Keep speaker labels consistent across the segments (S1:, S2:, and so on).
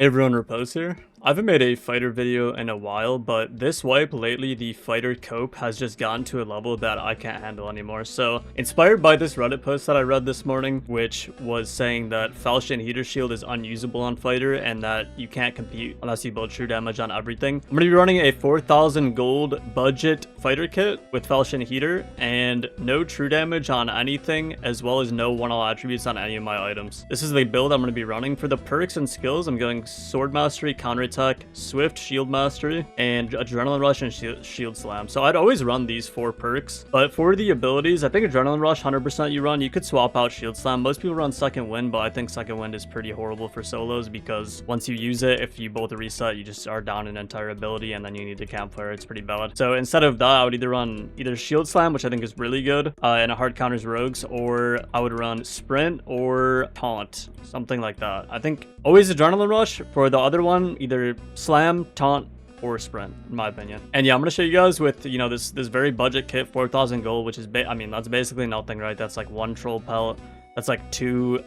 S1: Hey everyone, Repoze here. I haven't made a fighter video in a while, but this wipe lately, the fighter cope has just gotten to a level that I can't handle anymore. So, inspired by this Reddit post that I read this morning, which was saying that Falchion Heater Shield is unusable on fighter and that you can't compete unless you build true damage on everything. I'm going to be running a 4,000 gold budget fighter kit with Falchion Heater and no true damage on anything, as well as no 1-all attributes on any of my items. This is the build I'm going to be running. For the perks and skills, I'm going Sword Mastery, Counterattack, Swift, Shield Mastery, and Adrenaline Rush and Shield Slam. So I'd always run these 4 perks, but for the abilities, I think Adrenaline Rush 100% you run. You could swap out Shield Slam. Most people run Second Wind, but I think Second Wind is pretty horrible for solos because once you use it, if you both reset, you just are down an entire ability and then you need to campfire. It's pretty bad. So instead of that, I would either run Shield Slam, which I think is really good, and a hard counters rogues, or I would run Sprint or Taunt, something like that. I think always Adrenaline Rush. For the other one, either Slam, Taunt, or Sprint, in my opinion. And yeah, I'm gonna show you guys with, you know, this very budget kit, 4,000 gold, which is I mean, that's basically nothing, right? That's like 1 troll pellet. That's like two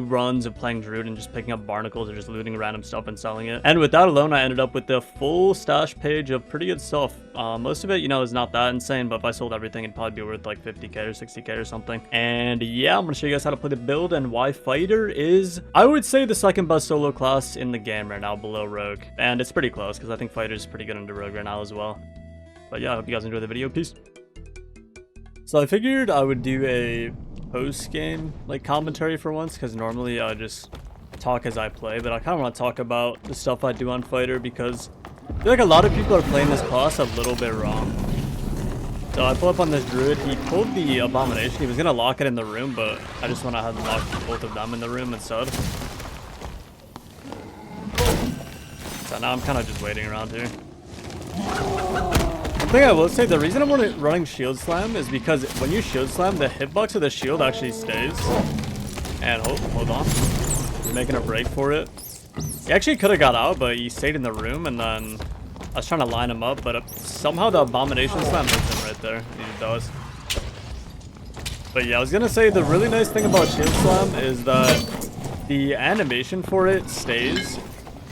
S1: runs of playing Druid and just picking up barnacles or just looting random stuff and selling it. And with that alone, I ended up with the full stash page of pretty good stuff. Most of it, you know, is not that insane, but if I sold everything, it'd probably be worth like 50k or 60k or something. And yeah, I'm gonna show you guys how to play the build and why fighter is, I would say, the second best solo class in the game right now, below rogue. And it's pretty close because I think fighter is pretty good into rogue right now as well. But yeah, I hope you guys enjoy the video. Peace. So I figured I would do a post-game like commentary for once, because normally I just talk as I play, but I kind of want to talk about the stuff I do on fighter because I feel like a lot of people are playing this class a little bit wrong. So I pull up on this druid. He pulled the abomination. He was gonna lock it in the room, but I just went ahead and locked both of them in the room instead. So now I'm kind of just waiting around here. One thing I will say, the reason I'm running Shield Slam is because when you Shield Slam, the hitbox of the shield actually stays. And hold on. He's making a break for it. He actually could have got out, but he stayed in the room, and then I was trying to line him up, but somehow the Abomination Slam hits him right there. He does. But yeah, I was gonna say the really nice thing about Shield Slam is that the animation for it stays.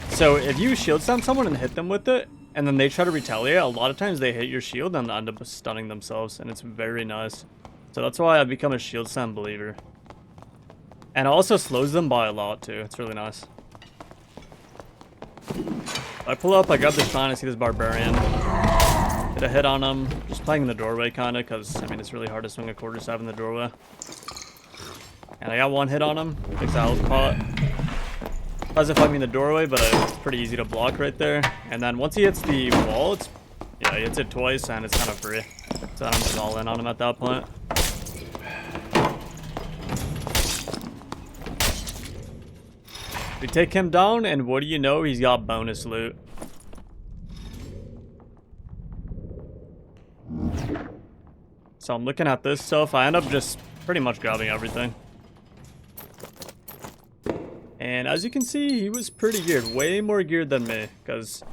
S1: So if you Shield Slam someone and hit them with it, and then they try to retaliate, a lot of times they hit your shield and end up stunning themselves, and it's very nice. So that's why I've become a Shield Slam believer. And it also slows them by a lot too. It's really nice. I pull up, I grab this shrine, I see this barbarian. Hit a hit on him. Just playing in the doorway kinda, because I mean it's really hard to swing a quarter staff in the doorway. And I got 1 hit on him. Fix the health pot. Tries to fight me in the doorway, but it's pretty easy to block right there. And then once he hits the wall, he hits it twice and it's kind of free. So I'm just all in on him at that point. We take him down, and what do you know? He's got bonus loot. So I'm looking at this stuff. I end up just pretty much grabbing everything. And as you can see, he was pretty geared. Way more geared than me, because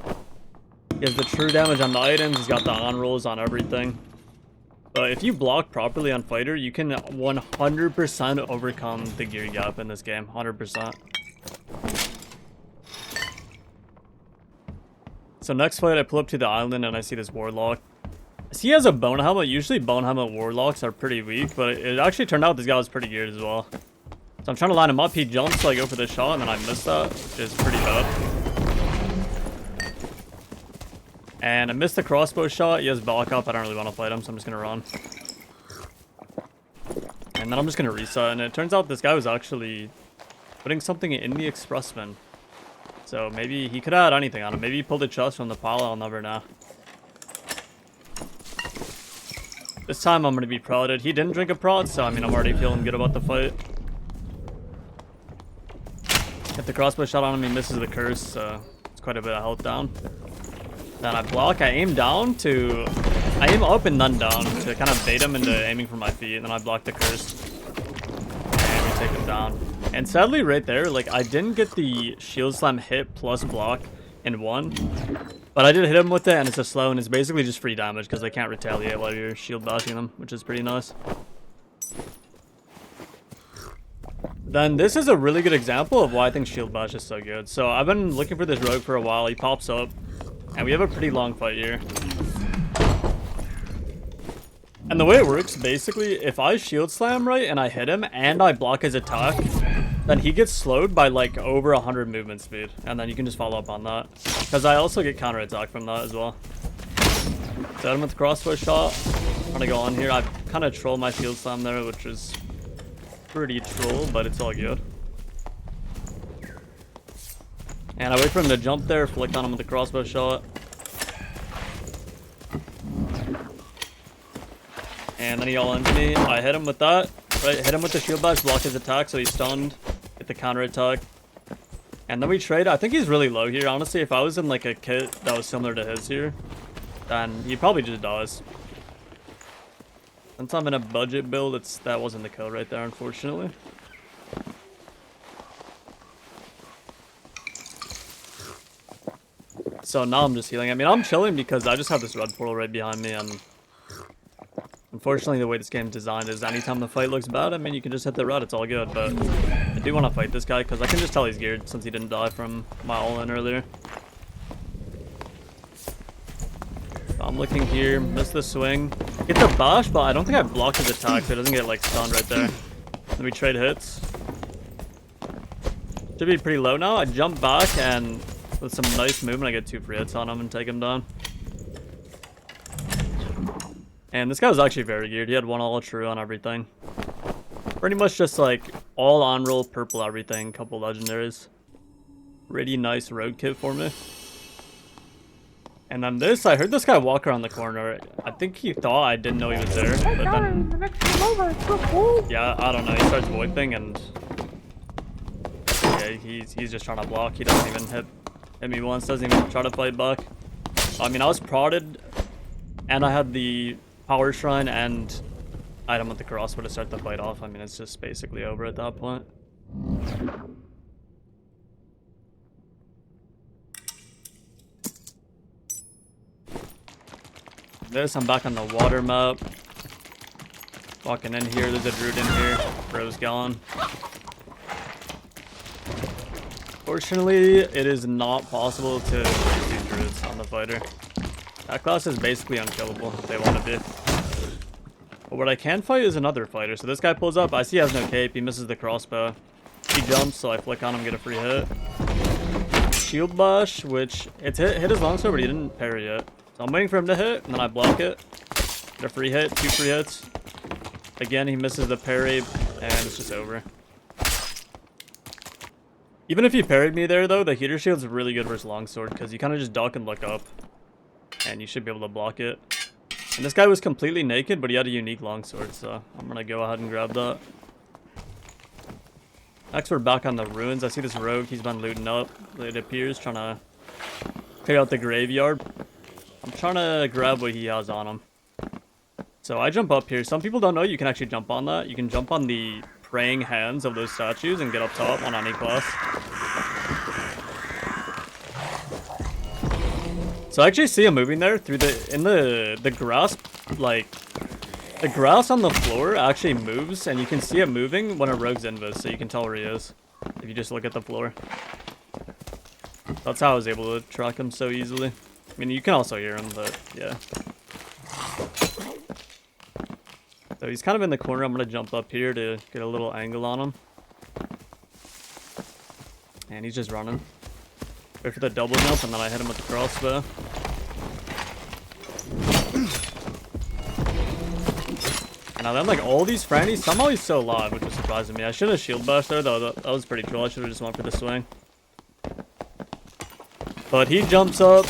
S1: he has the true damage on the items. He's got the on-rolls on everything. But if you block properly on fighter, you can 100% overcome the gear gap in this game. 100%. So next fight, I pull up to the island and I see this warlock. He has a bone helmet. Usually bone helmet warlocks are pretty weak, but it actually turned out this guy was pretty geared as well. So I'm trying to line him up. He jumps to like go for the shot, and then I missed that, which is pretty bad. And I missed the crossbow shot. He has back up. I don't really want to fight him, so I'm just gonna run. And then I'm just gonna reset. And it turns out this guy was actually putting something in the expressman. So maybe he could have had anything on him. Maybe he pulled a chest from the pile. I'll never know. This time I'm gonna be prodded. He didn't drink a prod, so I mean I'm already feeling good about the fight. Hit the crossbow shot on him, he misses the curse, so it's quite a bit of health down. Then I block, I aim up and then down to kind of bait him into aiming for my feet, and then I block the curse. And we take him down. And sadly right there, like I didn't get the Shield Slam hit plus block in one, but I did hit him with it, and it's a slow, and it's basically just free damage because they can't retaliate while you're shield bashing them, which is pretty nice. then this is a really good example of why I think Shield Bash is so good. So I've been looking for this rogue for a while. He pops up, and we have a pretty long fight here. And the way it works, basically, if I shield slam right and I hit him and I block his attack, then he gets slowed by like over 100 movement speed. And then you can just follow up on that. Because I also get counter attack from that as well. So him with the crossbow shot. I'm gonna go on here. I kind of troll my shield slam there, which is pretty troll, but it's all good. And I wait for him to jump there, flick on him with the crossbow shot. And then he all ends me. I hit him with that. Right, hit him with the shield bash, block his attack, so he's stunned. Get the counter attack. And then we trade. I think he's really low here. Honestly, if I was in like a kit that was similar to his here, then he probably just dies. Since I'm in a budget build, that wasn't the kill right there, unfortunately. So now I'm just healing. I mean, I'm chilling because I just have this red portal right behind me, and unfortunately, the way this game's designed is anytime the fight looks bad, I mean, you can just hit the red, it's all good, but I do want to fight this guy because I can just tell he's geared since he didn't die from my all-in earlier. So I'm looking here, miss the swing. Get the bash, but I don't think I blocked his attack, so he doesn't get, like, stunned right there. Then we trade hits. Should be pretty low now. I jump back, and with some nice movement, I get 2 free hits on him and take him down. And this guy was actually very geared. He had 1 all true on everything. Pretty much just like all on roll, purple everything, couple legendaries. Really nice road kit for me. And then this, I heard this guy walk around the corner. I think he thought I didn't know he was there, but then yeah, I don't know. He starts VoIPing and yeah, he's just trying to block. He doesn't even hit me once. Doesn't even try to fight back. I mean, I was prodded, and I had the power shrine and item with the crossbow to start the fight off. I mean, it's just basically over at that point. I'm back on the water map. Walking in here, there's a druid in here. Bro's gone. Fortunately, it is not possible to use these druids on the fighter. That class is basically unkillable if they want to be. But what I can fight is another fighter. So this guy pulls up. I see he has no cape. He misses the crossbow. He jumps, so I flick on him, get a free hit. Shield bash, which it's hit his longsword, but he didn't parry yet. So I'm waiting for him to hit, and then I block it. Get a free hit, 2 free hits. Again, he misses the parry, and it's just over. Even if he parried me there, though, the heater shield's really good versus longsword, because you kind of just duck and look up. And you should be able to block it. And this guy was completely naked, but he had a unique longsword, so I'm gonna go ahead and grab that. Next, we're back on the ruins. I see this rogue. He's been looting up, it appears, trying to clear out the graveyard. I'm trying to grab what he has on him. So I jump up here. Some people don't know you can actually jump on that. You can jump on the praying hands of those statues and get up top on any class. So I actually see him moving there through the grass, like the grass on the floor actually moves, and you can see it moving when a rogue's invis, so you can tell where he is if you just look at the floor. That's how I was able to track him so easily. I mean, you can also hear him, but yeah. So he's kind of in the corner. I'm gonna jump up here to get a little angle on him, and he's just running. Wait for the double jump, and then I hit him with the crossbow. And then, like, all these frannies, somehow he's so alive, which is surprising me. I should have shield bashed there, though. That was pretty cool. I should have just went for the swing. But he jumps up.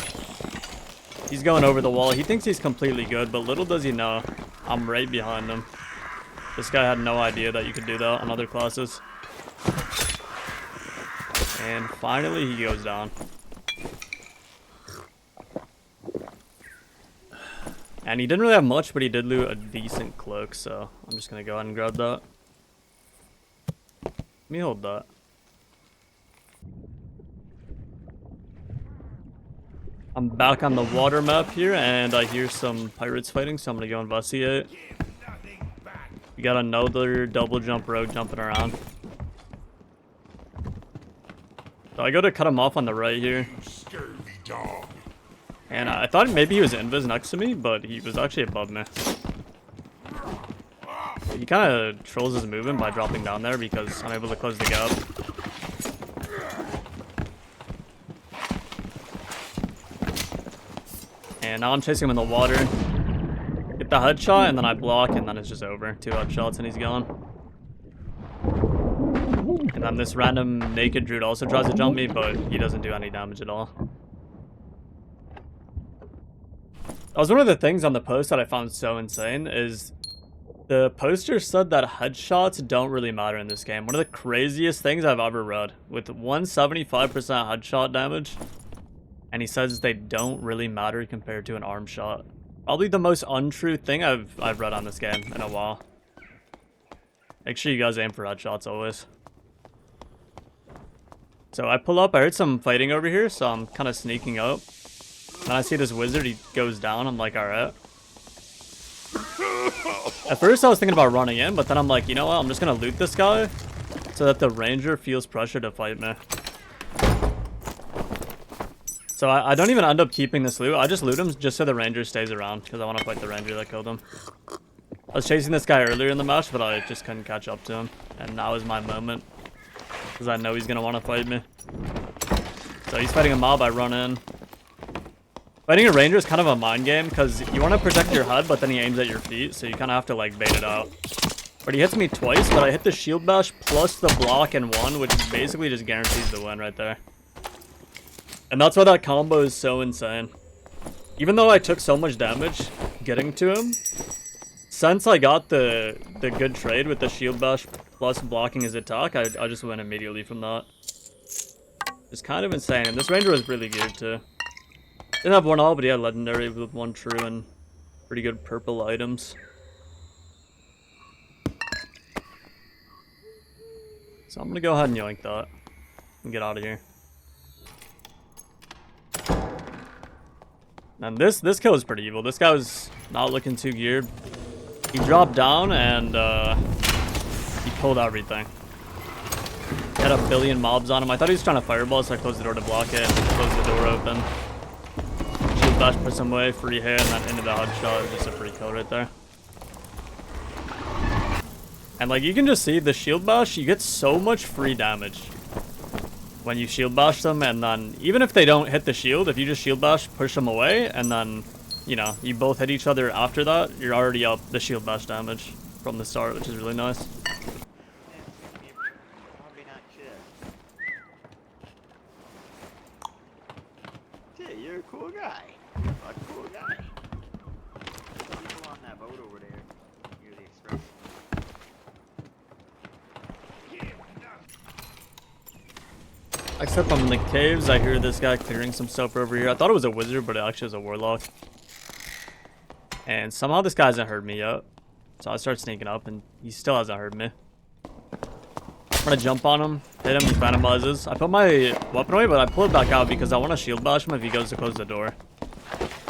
S1: He's going over the wall. He thinks he's completely good, but little does he know, I'm right behind him. This guy had no idea that you could do that on other classes. And finally, he goes down. And he didn't really have much, but he did loot a decent cloak, so I'm just going to go ahead and grab that. Let me hold that. I'm back on the water map here, and I hear some pirates fighting, so I'm going to go investigate. We got another double jump rogue jumping around. So I go to cut him off on the right here.
S2: Scurvy dog.
S1: And I thought maybe he was invis next to me, but he was actually above me. He kind of trolls his movement by dropping down there because I'm able to close the gap. And now I'm chasing him in the water. Get the headshot, and then I block, and then it's just over. 2 headshots, and he's gone. And then this random naked druid also tries to jump me, but he doesn't do any damage at all. That was one of the things on the post that I found so insane, is the poster said that headshots don't really matter in this game. One of the craziest things I've ever read. With 175% headshot damage, and he says they don't really matter compared to an arm shot. Probably the most untrue thing I've read on this game in a while. Make sure you guys aim for headshots always. So I pull up, I heard some fighting over here, so I'm kind of sneaking up. And I see this wizard, he goes down, I'm like, alright. At first I was thinking about running in, but then I'm like, you know what, I'm just gonna loot this guy so that the ranger feels pressure to fight me. So I don't even end up keeping this loot, I just loot him just so the ranger stays around, because I want to fight the ranger that killed him. I was chasing this guy earlier in the match, but I just couldn't catch up to him. And now is my moment, because I know he's going to want to fight me. So he's fighting a mob, I run in. Fighting a ranger is kind of a mind game, because you want to protect your head, but then he aims at your feet, so you kind of have to like bait it out. But he hits me twice, but I hit the shield bash plus the block in one, which basically just guarantees the win right there. And that's why that combo is so insane. Even though I took so much damage getting to him, since I got the good trade with the shield bash plus blocking his attack, I just win immediately from that. It's kind of insane, and this ranger was really good too. Didn't have one all, but he had legendary with 1 true and pretty good purple items. So I'm gonna go ahead and yoink that and get out of here. And this kill is pretty evil. This guy was not looking too geared. He dropped down and he pulled everything. He had a billion mobs on him. I thought he was trying to fireball, so I closed the door to block it and closed the door open. Shield bash pushed him away, free hit, and then into the headshot. It was just a free kill right there. And like you can just see the shield bash, you get so much free damage when you shield bash them, and then even if they don't hit the shield, if you just shield bash, push them away, and then, you know, you both hit each other after that, you're already up the shield bash damage from the start, which is really nice.
S3: Yeah, you're a cool guy. A cool guy. People on that boat over there near the express.
S1: Except I'm in the caves, I hear this guy clearing some stuff over here. I thought it was a wizard, but it actually was a warlock. And somehow this guy hasn't heard me yet. So I start sneaking up, and he still hasn't heard me. I'm gonna jump on him, hit him, he phantomizes. I put my weapon away, but I pull it back out because I want to shield bash him if he goes to close the door.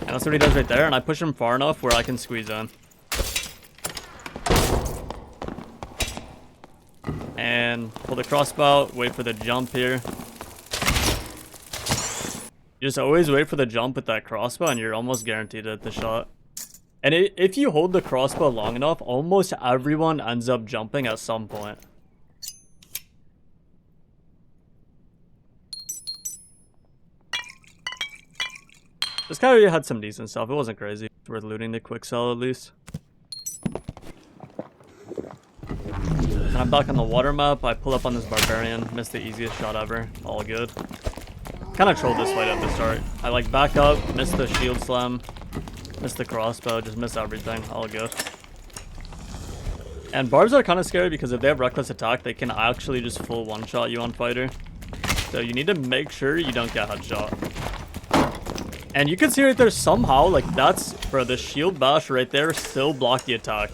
S1: And that's what he does right there, and I push him far enough where I can squeeze in. And pull the crossbow, wait for the jump here. You just always wait for the jump with that crossbow, and you're almost guaranteed to hit the shot. And if you hold the crossbow long enough, almost everyone ends up jumping at some point. This guy already had some decent stuff. It wasn't crazy. It's worth looting the quick sell at least. And I'm back on the water map. I pull up on this barbarian. Missed the easiest shot ever. All good. Kind of trolled this fight at the start. I like back up, missed the shield slam, missed the crossbow, just missed everything. All good. And barbs are kind of scary because if they have reckless attack, they can actually just full one-shot you on fighter. So you need to make sure you don't get headshot. And you can see right there somehow, like that's, bro, the shield bash right there still blocked the attack.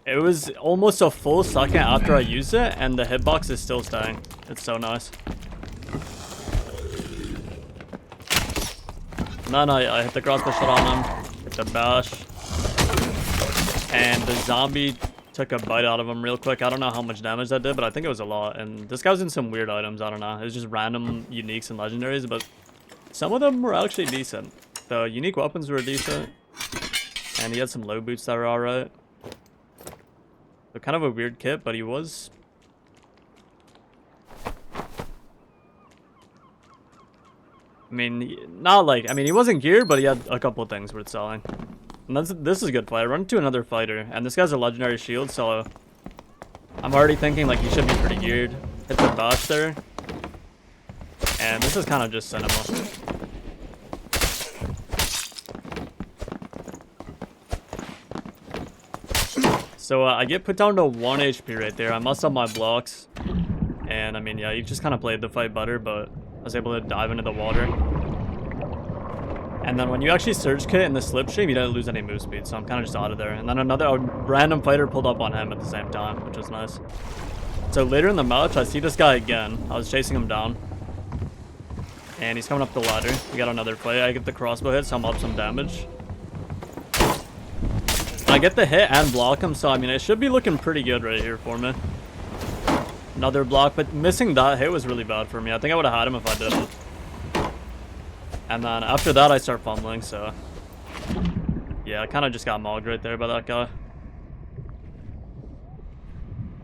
S1: It was almost a full second after I used it, and the hitbox is still staying. It's so nice. And then I hit the crossbow shot on him, hit the bash, and the zombie Took a bite out of him real quick. I don't know how much damage that did, but I think it was a lot. And this guy was in some weird items. I don't know. It was just random uniques and legendaries, but some of them were actually decent. The unique weapons were decent. And he had some low boots that were alright. So kind of a weird kit, but he was... I mean, not like... I mean, he wasn't geared, but he had a couple of things worth selling. And this is a good fight. I run into another fighter, and this guy's a legendary shield, so... I'm already thinking, like, he should be pretty geared. Hit the bash there. And this is kind of just cinema. So I get put down to 1 HP right there. I messed up my blocks. And I mean, yeah, you just kind of played the fight better, but I was able to dive into the water. And then when you actually surge kit in the slipstream, you didn't lose any move speed, so I'm kind of just out of there. And then a random fighter pulled up on him at the same time, which was nice. So later in the match, I see this guy again. I was chasing him down. And he's coming up the ladder. We got another fight. I get the crossbow hit, so I'm up some damage. I get the hit and block him, so I mean, it should be looking pretty good right here for me. Another block, but missing that hit was really bad for me. I think I would have had him if I didn't. And then after that, I start fumbling, so... Yeah, I kind of just got mogged right there by that guy.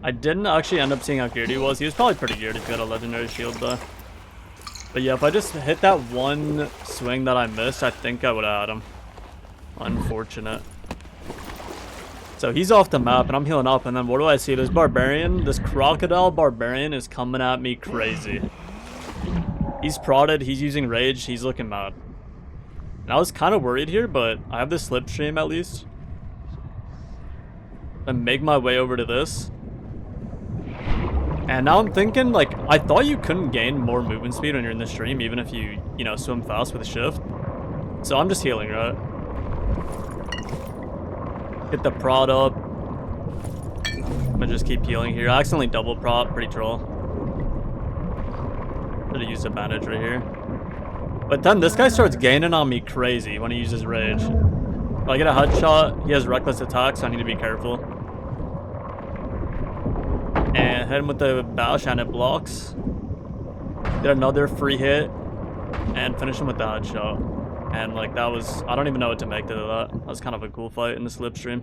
S1: I didn't actually end up seeing how geared he was. He was probably pretty geared if he had a legendary shield, though. But yeah, if I just hit that one swing that I missed, I think I would have had him. Unfortunate. So he's off the map, and I'm healing up, and then what do I see? This barbarian, this crocodile barbarian is coming at me crazy. He's prodded, he's using rage, he's looking mad. And I was kind of worried here, but I have this slipstream at least. And make my way over to this. And now I'm thinking, like, I thought you couldn't gain more movement speed when you're in the stream, even if you know, swim fast with a shift. So I'm just healing, right? Get the prod up. I'm gonna just keep healing here. I accidentally double prop, pretty troll. Should have used a bandage right here. But then this guy starts gaining on me crazy when he uses rage. If I get a headshot, he has reckless attack, so I need to be careful. And hit him with the bash and it blocks. Get another free hit. And finish him with the headshot. And like that was, I don't even know what to make of that. That was kind of a cool fight in the slipstream.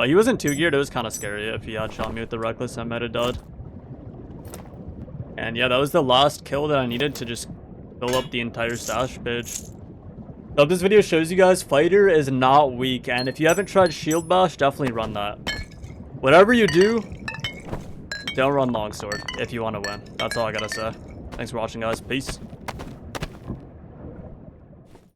S1: He wasn't too geared, it was kind of scary. If he had shot me with the reckless, I might have died. And yeah, that was the last kill that I needed to just fill up the entire stash page. So if this video shows you guys, fighter is not weak, and if you haven't tried shield bash, definitely run that. Whatever you do, don't run longsword if you want to win. That's all I gotta say. Thanks for watching, guys. Peace.